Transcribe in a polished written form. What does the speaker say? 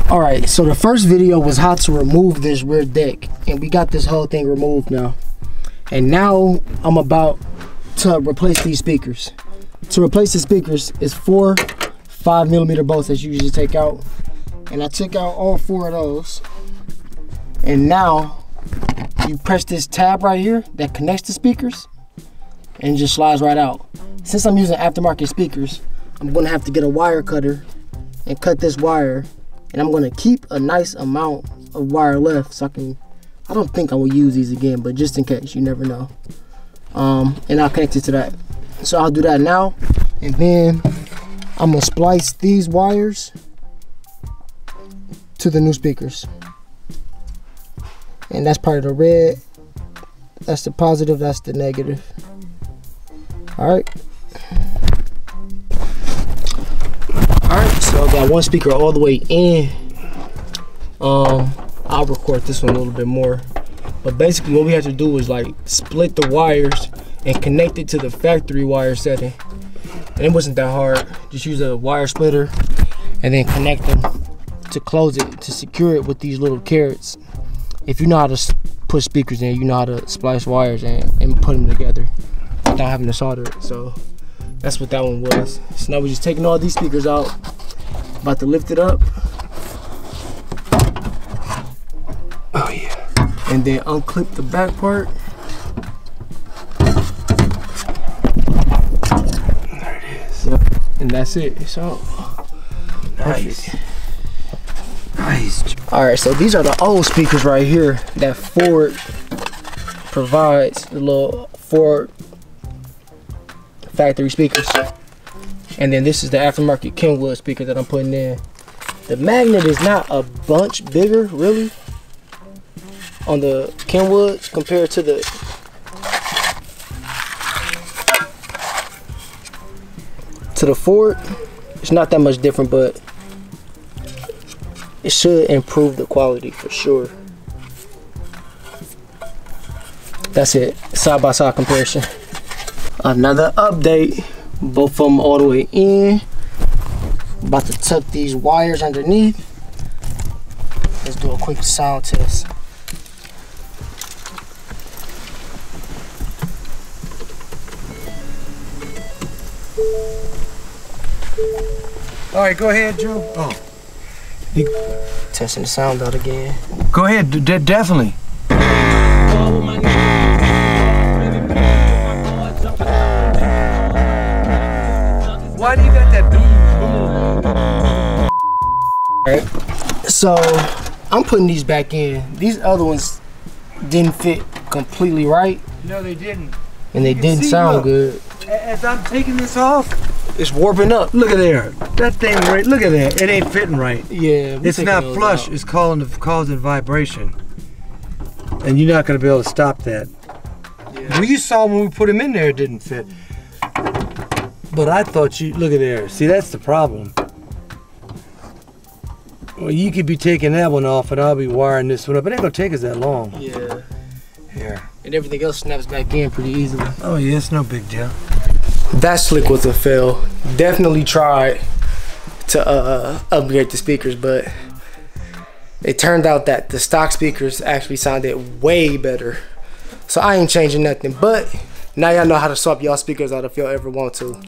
Alright, so the first video was how to remove this rear deck, and we got this whole thing removed now. And now I'm about to replace these speakers. To replace the speakers is 4 5mm bolts that you usually take out, and I took out all 4 of those. And now you press this tab right here that connects the speakers, and it just slides right out. Since I'm using aftermarket speakers, I'm gonna have to get a wire cutter and cut this wire. And I'm gonna keep a nice amount of wire left so I don't think I will use these again, but just in case, you never know. And I'll connect it to that. So I'll do that now, and then I'm gonna splice these wires to the new speakers. And that's part of the red, that's the positive, that's the negative. All right. Alright, so I got one speaker all the way in. I'll record this one a little bit more. But basically what we have to do is like split the wires and connect it to the factory wire setting. And it wasn't that hard. Just use a wire splitter and then connect them to close it, to secure it with these little carrots. If you know how to put speakers in, you know how to splice wires and put them together without having to solder it. So that's what that one was. So now we're just taking all these speakers out. About to lift it up. Oh yeah. And then unclip the back part. There it is. Yep. And that's it. So nice. Nice. Alright, so these are the old speakers right here that Ford provides. The little Ford factory speakers. And then this is the aftermarket Kenwood speaker that I'm putting in. The magnet is not a bunch bigger really on the Kenwoods compared to the Ford. It's not that much different, but it should improve the quality for sure. That's it, side by side comparison. Another update, both of them all the way in. About to tuck these wires underneath. Let's do a quick sound test. All right, go ahead, Joe. Oh, Testing the sound out again. go ahead, definitely. Why do you got that boom? Alright, so I'm putting these back in. These other ones didn't fit completely right. No, they didn't. And they didn't sound good. As I'm taking this off, it's warping up. Look at there. That thing right, look at that. It ain't fitting right. Yeah. It's not flush. It's causing vibration. And you're not going to be able to stop that. Yeah. Well, you saw when we put them in there, it didn't fit. But I thought look at there. See, that's the problem. Well, you could be taking that one off and I'll be wiring this one up. It ain't going to take us that long. Yeah. Here. And everything else snaps back in pretty easily. Oh, yeah, it's no big deal. That slick was a fail. Definitely tried to upgrade the speakers, but it turned out that the stock speakers actually sounded way better. So I ain't changing nothing, but now y'all know how to swap y'all speakers out if y'all ever want to.